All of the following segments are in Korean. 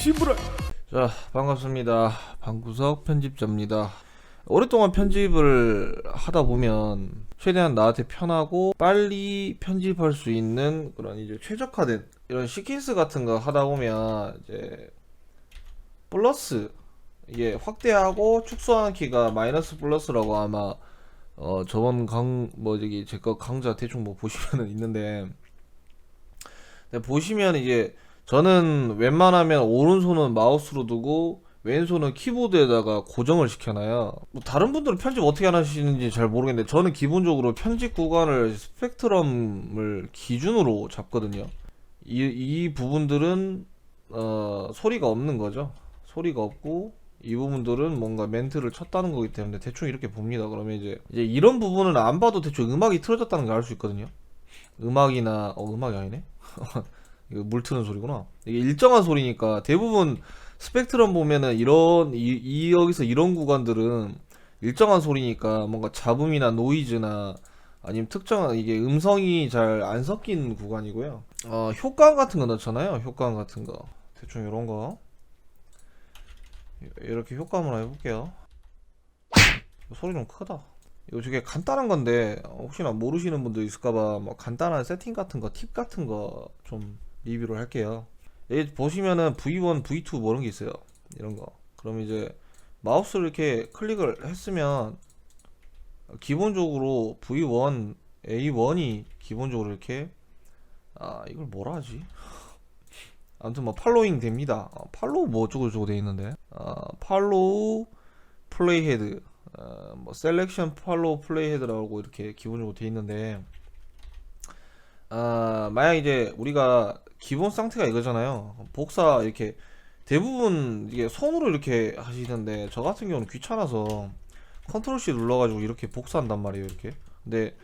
시부라. 자, 반갑습니다. 방구석 편집자입니다. 오랫동안 편집을 하다 보면 최대한 나한테 편하고 빨리 편집할 수 있는 그런 이제 최적화된 이런 시퀀스 같은 거 하다 보면 이제 플러스 이게 확대하고 축소하는 키가 마이너스 플러스라고 아마 저번 저기 제 거 강좌 대충 뭐 보시면은 있는데, 보시면 이제 저는 웬만하면 오른손은 마우스로 두고 왼손은 키보드에다가 고정을 시켜놔요. 뭐 다른 분들은 편집 어떻게 하시는지 잘 모르겠는데 저는 기본적으로 편집 구간을 스펙트럼을 기준으로 잡거든요. 이 부분들은 소리가 없는 거죠. 소리가 없고 이 부분들은 뭔가 멘트를 쳤다는 거기 때문에 대충 이렇게 봅니다. 그러면 이제 이런 부분은 안 봐도 대충 음악이 틀어졌다는 걸 알 수 있거든요. 음악이나 음악이 아니네. 이거 물 트는 소리구나. 이게 일정한 소리니까 대부분 스펙트럼 보면은 여기서 이런 구간들은 일정한 소리니까 뭔가 잡음이나 노이즈나 아니면 특정한 이게 음성이 잘 안 섞인 구간이고요. 효과음 같은 거 넣잖아요. 효과음 같은 거 대충 이런 거 이렇게 효과음을 해볼게요. 소리 좀 크다. 이거 되게 간단한 건데 혹시나 모르시는 분들 있을까봐 뭐 간단한 세팅 같은 거, 팁 같은 거 좀 리뷰를 할게요. 여기 보시면은 V1, V2 뭐 이런 게 있어요. 이런 거. 그럼 이제 마우스를 이렇게 클릭을 했으면 기본적으로 V1, A1이 기본적으로 이렇게 이걸 뭐라 하지? 아무튼 뭐 팔로잉 됩니다. 팔로우 뭐 어쩌고저쩌고 돼 있는데 팔로우 플레이 헤드, 뭐 셀렉션 팔로우 플레이 헤드라고 이렇게 기본적으로 돼 있는데, 만약 이제 우리가 기본 상태가 이거잖아요. 복사 이렇게 대부분 이게 손으로 이렇게 하시는데 저 같은 경우는 귀찮아서 컨트롤 C 눌러가지고 이렇게 복사한단 말이에요. 이렇게. 근데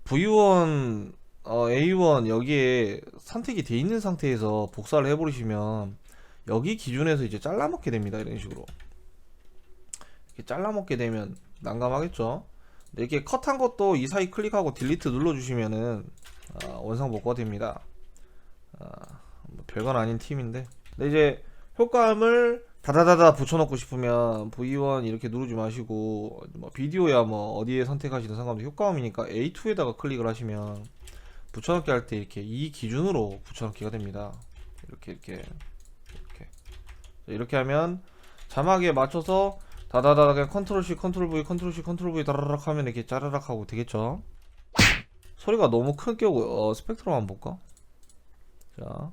V1, A1 여기에 선택이 돼 있는 상태에서 복사를 해버리시면 여기 기준에서 이제 잘라먹게 됩니다. 이런 식으로 이렇게 잘라먹게 되면 난감하겠죠. 근데 이렇게 컷한 것도 이 사이 클릭하고 딜리트 눌러주시면은 원상복구가 됩니다. 뭐 별건 아닌 팁인데, 근데 이제 효과음을 다다다다 붙여놓고 싶으면 V1 이렇게 누르지 마시고 뭐 비디오야 뭐 어디에 선택하시든 상관없이 효과음이니까 A2에다가 클릭을 하시면 붙여넣기 할 때 이렇게 이 기준으로 붙여넣기가 됩니다. 이렇게 하면 자막에 맞춰서 다다다다 그냥 컨트롤 C 컨트롤 V 컨트롤 C 컨트롤 V 다라락 하면 이렇게 짜라락 하고 되겠죠. 소리가 너무 큰 경우 스펙트럼 한번 볼까? 자,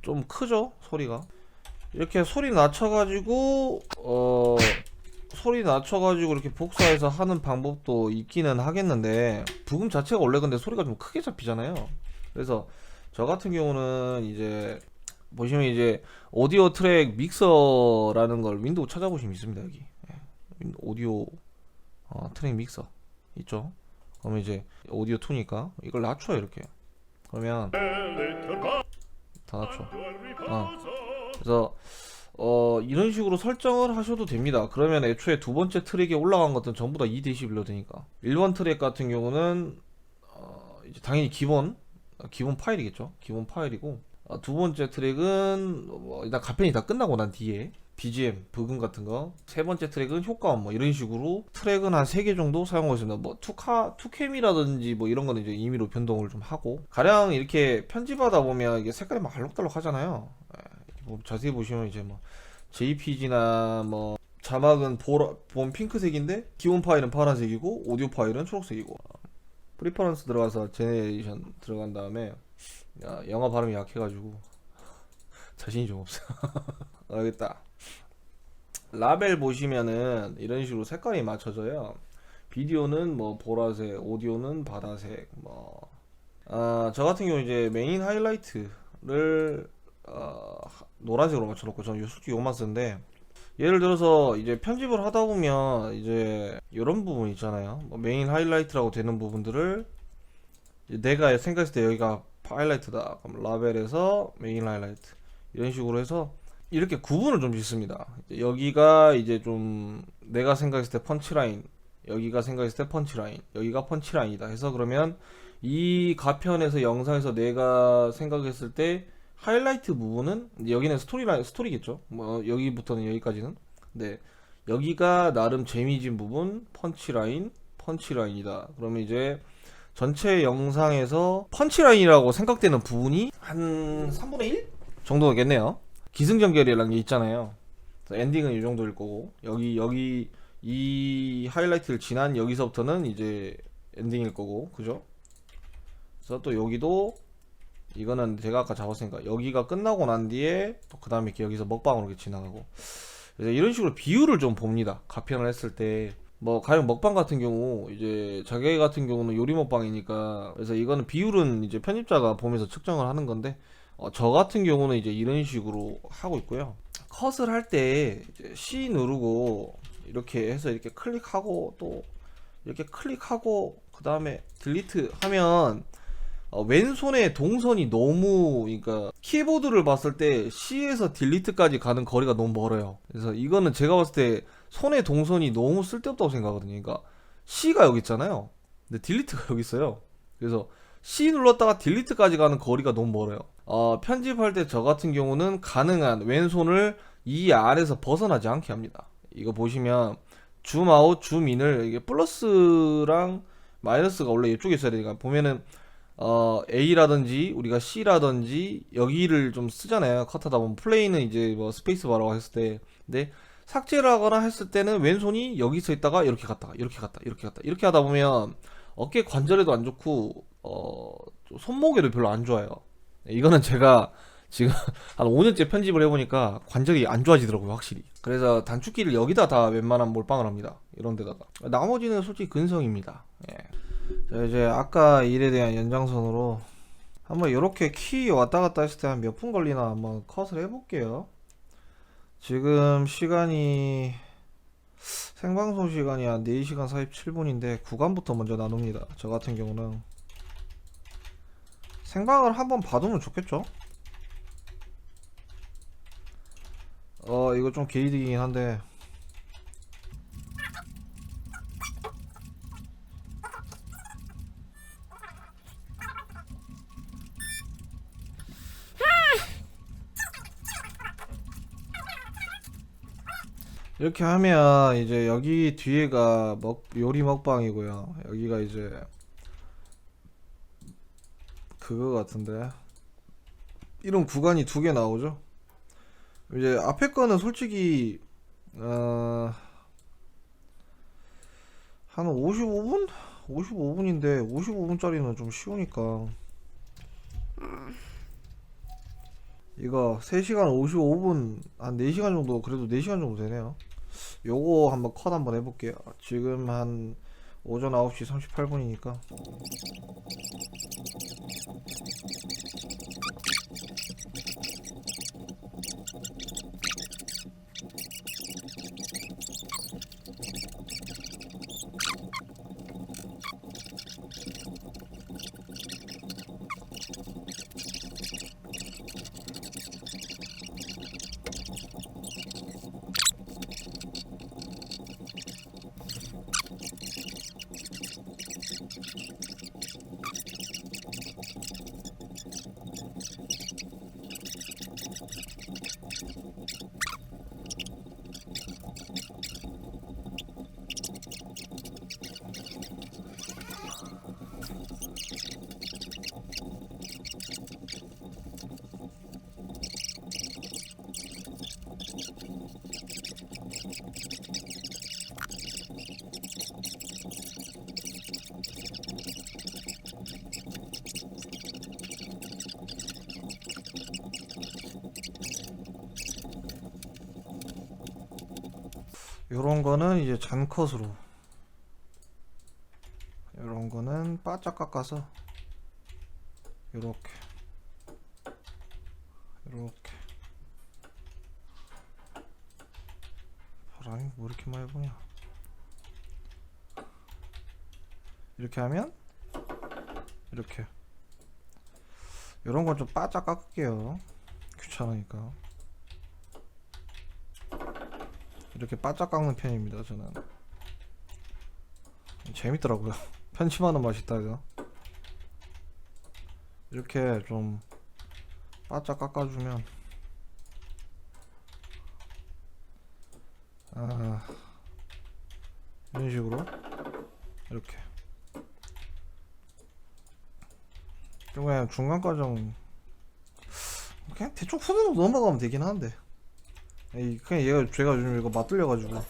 좀 크죠 소리가. 이렇게 소리 낮춰가지고 이렇게 복사해서 하는 방법도 있기는 하겠는데 부금 자체가 원래 근데 소리가 좀 크게 잡히잖아요. 그래서 저 같은 경우는 이제 보시면 이제 오디오 트랙 믹서라는 걸 윈도우 찾아보시면 있습니다. 여기 오디오 트랙 믹서 있죠. 그러면 이제 오디오 2니까 이걸 낮춰요. 이렇게 그러면 다 낮춰. 그래서 이런 식으로 설정을 하셔도 됩니다. 그러면 애초에 두 번째 트랙에 올라간 것들은 전부 다 2dB로 되니까. 1번 트랙 같은 경우는 이제 당연히 기본 파일이겠죠. 기본 파일이고, 두 번째 트랙은 일단 가편이 다 끝나고 난 뒤에 BGM, 부금 같은 거. 세 번째 트랙은 효과음 뭐 이런 식으로 트랙은 한 3개 정도 사용하고 있습니다. 뭐 투캠이라든지 뭐 이런 거는 이제 임의로 변동을 좀 하고, 가령 이렇게 편집하다 보면 이게 색깔이 막 알록달록 하잖아요. 뭐 자세히 보시면 이제 뭐 JPG나 뭐 자막은 본 핑크색인데 기본 파일은 파란색이고 오디오 파일은 초록색이고, 프리퍼런스 들어가서 제네레이션 들어간 다음에 영어 발음이 약해가지고 자신이 좀 없어요. 알겠다. 라벨 보시면은 이런 식으로 색깔이 맞춰져요. 비디오는 뭐 보라색, 오디오는 바다색, 저 같은 경우 이제 메인 하이라이트를 노란색으로 맞춰놓고 저는 솔직히 요만 쓰는데, 예를 들어서 이제 편집을 하다 보면 이제 이런 부분 있잖아요. 뭐 메인 하이라이트라고 되는 부분들을 내가 생각했을 때 여기가 하이라이트다. 그럼 라벨에서 메인 하이라이트 이런 식으로 해서 이렇게 구분을 좀 짓습니다. 여기가 이제 좀 내가 생각했을 때 펀치라인, 여기가 생각했을 때 펀치라인, 여기가 펀치라인이다 해서, 그러면 이 가편에서 영상에서 내가 생각했을 때 하이라이트 부분은 이제 여기는 스토리겠죠. 뭐 여기부터는 여기까지는. 네. 여기가 나름 재미진 부분, 펀치라인이다. 그러면 이제 전체 영상에서 펀치라인이라고 생각되는 부분이 한 3분의 1 정도겠네요. 기승전결이라는 게 있잖아요. 그래서 엔딩은 이 정도일 거고, 여기 이 하이라이트를 지난 여기서부터는 이제 엔딩일 거고, 그죠? 그래서 또 여기도 이거는 제가 아까 잡았으니까 여기가 끝나고 난 뒤에 또 그 다음에 여기서 먹방으로 이렇게 지나가고, 그래서 이런 식으로 비율을 좀 봅니다. 가편을 했을 때. 뭐 가령 먹방 같은 경우 이제 자기 같은 경우는 요리 먹방이니까, 그래서 이거는 비율은 이제 편집자가 보면서 측정을 하는 건데, 저 같은 경우는 이제 이런 식으로 하고 있고요. 컷을 할 때 C 누르고 이렇게 해서 이렇게 클릭하고 또 이렇게 클릭하고 그 다음에 딜리트 하면 왼손의 동선이 너무, 그러니까 키보드를 봤을 때 C에서 딜리트까지 가는 거리가 너무 멀어요. 그래서 이거는 제가 봤을 때 손의 동선이 너무 쓸데없다고 생각하거든요. 그러니까 C가 여기 있잖아요. 근데 딜리트가 여기 있어요. 그래서 C 눌렀다가 딜리트까지 가는 거리가 너무 멀어요. 편집할 때 저 같은 경우는 가능한 왼손을 이 안에서 벗어나지 않게 합니다. 이거 보시면 줌 아웃, 줌 인을 이게 플러스랑 마이너스가 원래 이쪽에 있어야 되니까, 보면은 A라든지 우리가 C라든지 여기를 좀 쓰잖아요. 컷하다 보면 플레이는 이제 뭐 스페이스 바라고 했을 때, 근데 삭제를 하거나 했을 때는 왼손이 여기 서 있다가 이렇게 갔다가 이렇게 갔다 이렇게 갔다 이렇게 하다 보면 어깨 관절에도 안 좋고 손목에도 별로 안 좋아요. 이거는 제가 지금 한 5년째 편집을 해보니까 관절이 안 좋아지더라고요, 확실히. 그래서 단축키를 여기다 다 웬만하면 몰빵을 합니다. 이런 데다가. 나머지는 솔직히 근성입니다. 예. 자, 이제 아까 일에 대한 연장선으로 한번 이렇게 키 왔다 갔다 했을 때 한 몇 분 걸리나 한번 컷을 해볼게요. 지금 시간이, 생방송 시간이 한 4시간 47분인데 구간부터 먼저 나눕니다. 저 같은 경우는 생방을 한번 봐두면 좋겠죠? 이거 좀 개이득이긴 한데, 이렇게 하면 이제 여기 뒤에가 요리 먹방이고요. 여기가 이제 그거 같은데, 이런 구간이 두 개 나오죠. 이제 앞에 거는 솔직히 한 55분? 55분인데 55분짜리는 좀 쉬우니까 이거 3시간 55분, 한 4시간 정도, 그래도 4시간 정도 되네요. 요거 한번 컷 한번 해볼게요. 지금 한 오전 9시 38분이니까 요런 거는 이제 잔컷으로, 요런 거는 바짝 깎아서 요렇게 요렇게. 바람이 뭐 이렇게 많이 보냐. 이렇게 하면 이렇게, 요런 건 좀 바짝 깎을게요. 귀찮으니까. 이렇게 바짝 깎는 편입니다, 저는. 재밌더라고요. 편집하는 맛이 있다, 이거. 이렇게 좀 바짝 깎아주면 이런 식으로 이렇게 좀 그냥 중간 과정 그냥 대충 후두둑 넘어가면 되긴 하는데 그냥 제가 요즘 이거 맞들려가지고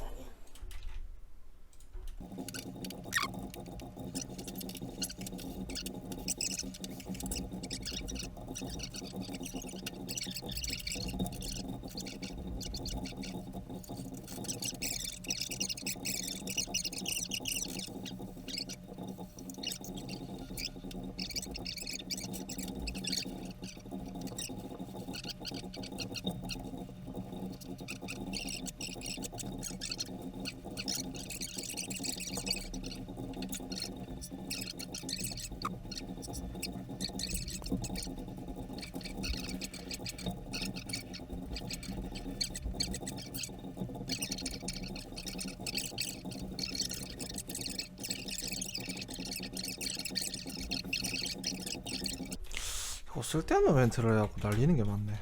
이거 쓸데없는 멘트를 해갖고 날리는 게 많네.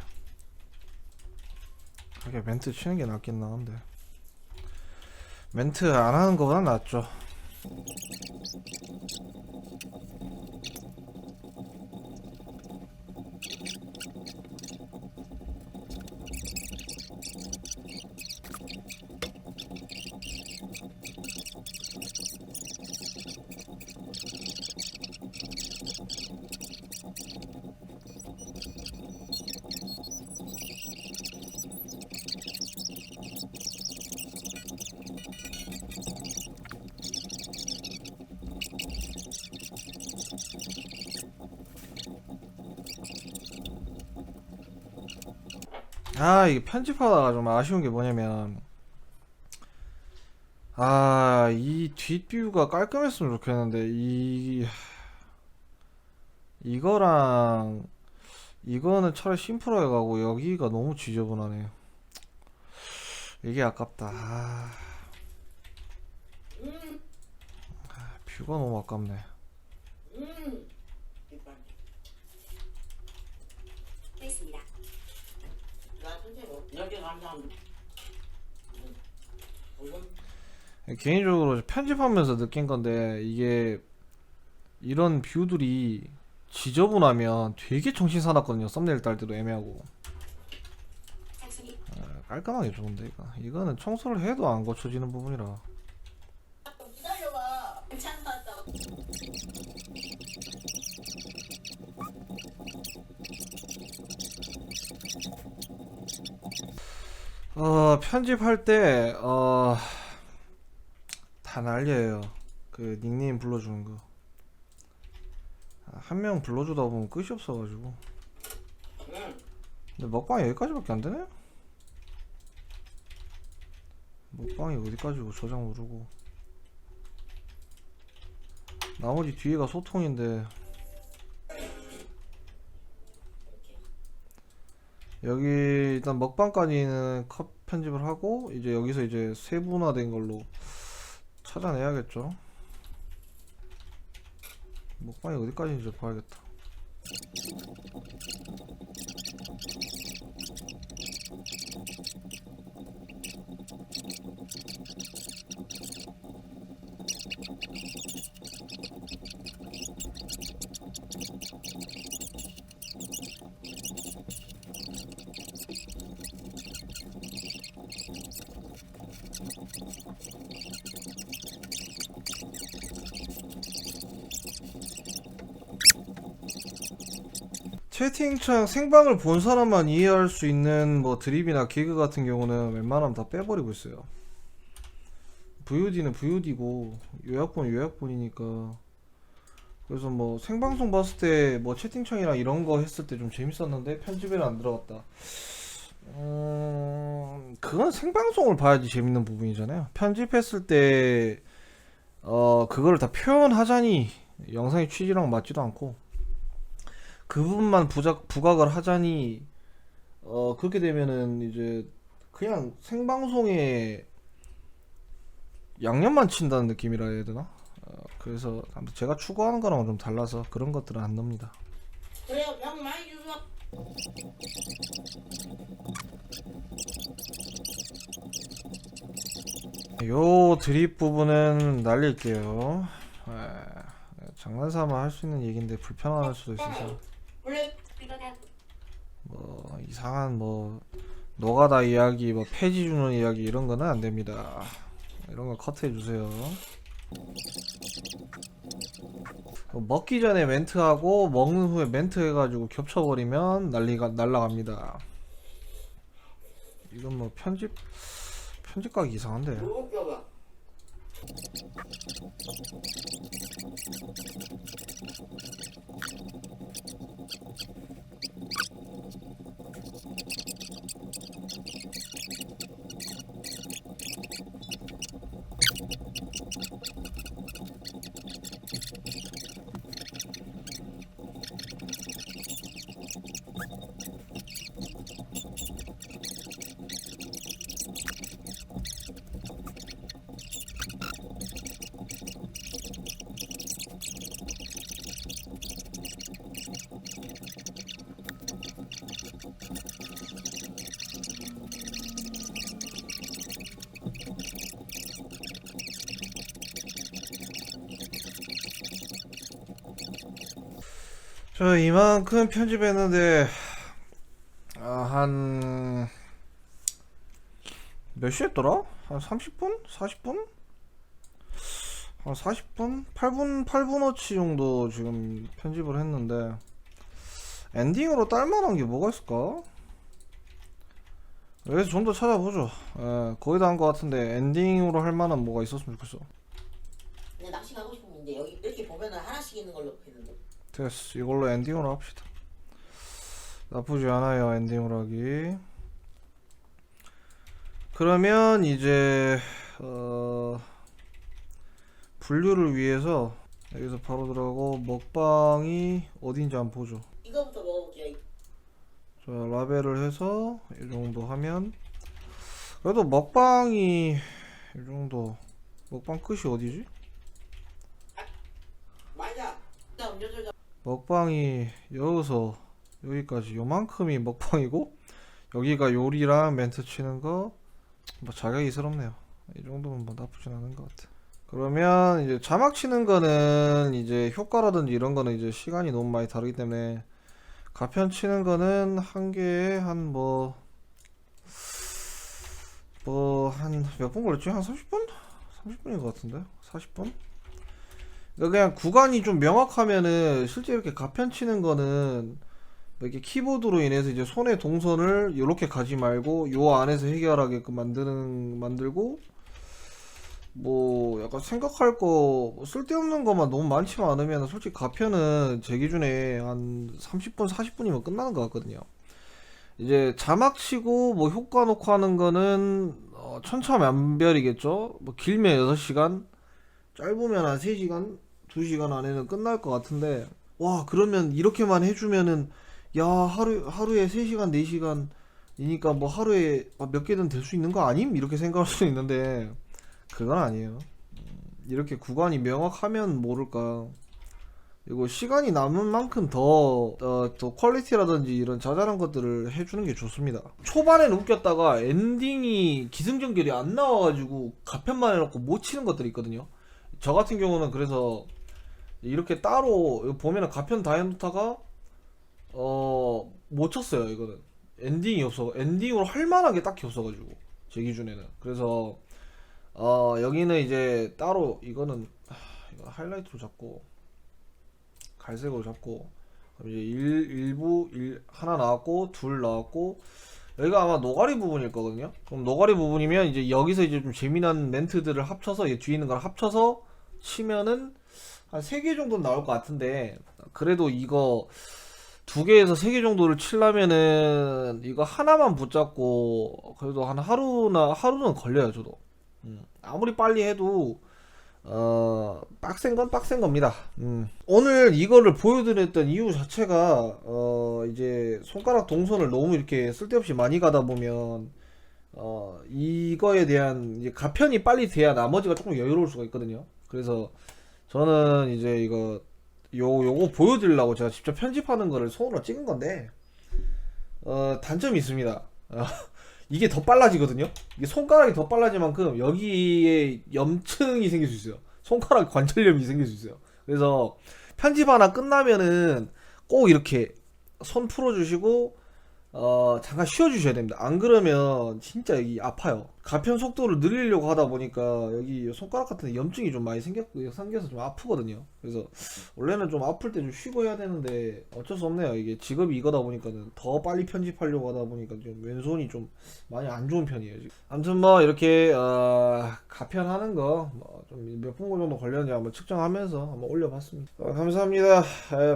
그게 멘트 치는 게 낫긴 나은데 멘트 안 하는 거보다 낫죠. 이게 편집하다가 좀 아쉬운 게 뭐냐면 이 뒷뷰가 깔끔했으면 좋겠는데 이거랑 이거는 차라리 심플하게 가고 여기가 너무 지저분하네요. 이게 아깝다. 뷰가 너무 아깝네. 됐습니다. 여기 감사합니다. 개인적으로 편집하면서 느낀 건데 이게 이런 뷰들이 지저분하면 되게 정신 사납거든요. 썸네일 딸 때도 애매하고 깔끔하게 좋은데 이거는 청소를 해도 안 고쳐지는 부분이라 기다려봐. 괜찮았다고. 편집할 때 다 난리예요. 그 닉네임 불러주는 거 한 명 불러주다 보면 끝이 없어가지고. 근데 먹방이 여기까지밖에 안 되네? 먹방이 어디까지고 저장 누르고 나머지 뒤에가 소통인데 여기 일단 먹방까지는 컷 편집을 하고 이제 여기서 이제 세분화된 걸로 찾아내야겠죠. 먹방이 어디까지인지 봐야겠다. 채팅창 생방을 본 사람만 이해할 수 있는 뭐 드립이나 개그 같은 경우는 웬만하면 다 빼버리고 있어요. VOD는 VOD고 요약본은 요약본이니까. 그래서 뭐 생방송 봤을 때 뭐 채팅창이랑 이런 거 했을 때 좀 재밌었는데 편집에는 안 들어갔다. 그건 생방송을 봐야지 재밌는 부분이잖아요. 편집했을 때 그거를 다 표현하자니 영상의 취지랑 맞지도 않고 그 부분만 부각을 하자니 그렇게 되면은 이제 그냥 생방송에 양념만 친다는 느낌이라 해야 되나? 그래서 아무튼 제가 추구하는 거랑은 좀 달라서 그런 것들은 안 넣습니다. 그래요. 병 많이 주소. 요 드립 부분은 날릴게요. 장난삼아 할 수 있는 얘기인데 불편할 수도 있어서 원래 이거는 뭐 이상한 뭐 노가다 이야기 뭐 폐지 주는 이야기 이런 거는 안 됩니다. 이런 거 커트해 주세요. 먹기 전에 멘트하고 먹는 후에 멘트 해가지고 겹쳐버리면 날라갑니다. 이건 뭐 편집각이 이상한데. 저 이만큼 편집했는데 한 몇 시 했더라? 한 30분? 40분? 한 40분? 8분어치 정도 지금 편집을 했는데 엔딩으로 딸만한 게 뭐가 있을까? 여기서 좀 더 찾아보죠. 거의 다 한 것 같은데 엔딩으로 할 만한 뭐가 있었으면 좋겠어. 그냥 낚시 가고 싶으면 이제 여기 이렇게 보면은 하나씩 있는 걸로 했는데. 됐어. 이걸로 엔딩으로 합시다. 나쁘지 않아요, 엔딩으로 하기. 그러면 이제 분류를 위해서 여기서 바로 들어가고 먹방이 어딘지 한번 보죠. 이거부터 먹어볼게요. 자, 라벨을 해서 이 정도 하면 그래도 먹방이 이 정도. 먹방 끝이 어디지? 맞아. 나 음료수 먹방이 여기서 여기까지 요만큼이 먹방이고 여기가 요리랑 멘트 치는 거 뭐 자격이스럽네요. 이 정도면 뭐 나쁘진 않은 것 같아. 그러면 이제 자막 치는 거는 이제 효과라든지 이런 거는 이제 시간이 너무 많이 다르기 때문에 가편 치는 거는 한 개에 한 한 몇 분 걸렸지? 한 30분? 30분인 것 같은데? 40분? 그러니까 그냥 구간이 좀 명확하면은 실제 이렇게 가편 치는 거는 뭐 이렇게 키보드로 인해서 이제 손의 동선을 이렇게 가지 말고 요 안에서 해결하게끔 만들고 뭐 약간 생각할 거뭐 쓸데없는 것만 너무 많지만 않으면 솔직히 가편은 제 기준에 한 30분 40분이면 끝나는 것 같거든요. 이제 자막 치고 뭐 효과 놓고 하는 거는 천차만별이겠죠. 뭐 길면 6시간, 짧으면 한 3시간, 2시간 안에는 끝날 것 같은데 와 그러면 이렇게만 해주면은 야 하루에 3시간 4시간이니까 뭐 하루에 몇 개든 될 수 있는 거 아님? 이렇게 생각할 수도 있는데 그건 아니에요. 이렇게 구간이 명확하면 모를까. 그리고 시간이 남은 만큼 더 퀄리티라든지 이런 자잘한 것들을 해주는 게 좋습니다. 초반에는 웃겼다가 엔딩이 기승전결이 안 나와가지고 가편만 해놓고 못 치는 것들이 있거든요. 저 같은 경우는 그래서 이렇게 따로 보면은 가편 다 해놓다가 못 쳤어요. 이거는 엔딩으로 할 만한 게 딱히 없어가지고 제 기준에는. 그래서 여기는 이제 따로 이거는 이거 하이라이트로 잡고 갈색으로 잡고 그럼 이제 일부 하나 나왔고 둘 나왔고 여기가 아마 노가리 부분일 거거든요. 그럼 노가리 부분이면 이제 여기서 이제 좀 재미난 멘트들을 합쳐서 뒤에 있는 걸 합쳐서 치면은 한 3개 정도는 나올 것 같은데 그래도 이거 2개에서 3개 정도를 치려면은 이거 하나만 붙잡고 그래도 한 하루는 걸려요. 저도 아무리 빨리 해도 빡센 건 빡센 겁니다. 오늘 이거를 보여드렸던 이유 자체가 이제 손가락 동선을 너무 이렇게 쓸데없이 많이 가다 보면 이거에 대한 이제 가편이 빨리 돼야 나머지가 조금 여유로울 수가 있거든요. 그래서 저는 이제 이거 요거 보여드리려고 제가 직접 편집하는 거를 손으로 찍은 건데 단점이 있습니다. 이게 더 빨라지거든요. 이게 손가락이 더 빨라질 만큼 여기에 염증이 생길 수 있어요. 손가락 관절염이 생길 수 있어요. 그래서 편집 하나 끝나면은 꼭 이렇게 손 풀어주시고 잠깐 쉬어주셔야 됩니다. 안 그러면 진짜 여기 아파요. 가편 속도를 늘리려고 하다 보니까 여기 손가락 같은 데 염증이 좀 많이 생겨서 좀 아프거든요. 그래서 원래는 좀 아플 때 좀 쉬고 해야 되는데 어쩔 수 없네요. 이게 직업이 이거다 보니까는 더 빨리 편집하려고 하다 보니까 좀 왼손이 좀 많이 안 좋은 편이에요 지금. 아무튼 뭐 이렇게 가편하는 거 좀 몇 분 정도 걸렸는지 한번 측정하면서 한번 올려봤습니다. 감사합니다.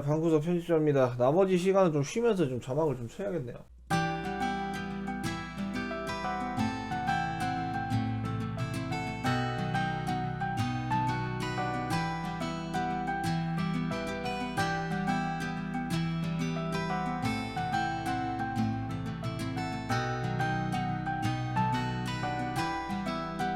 방구석 편집자입니다. 나머지 시간은 좀 쉬면서 좀 자막을 좀 쳐야겠네요.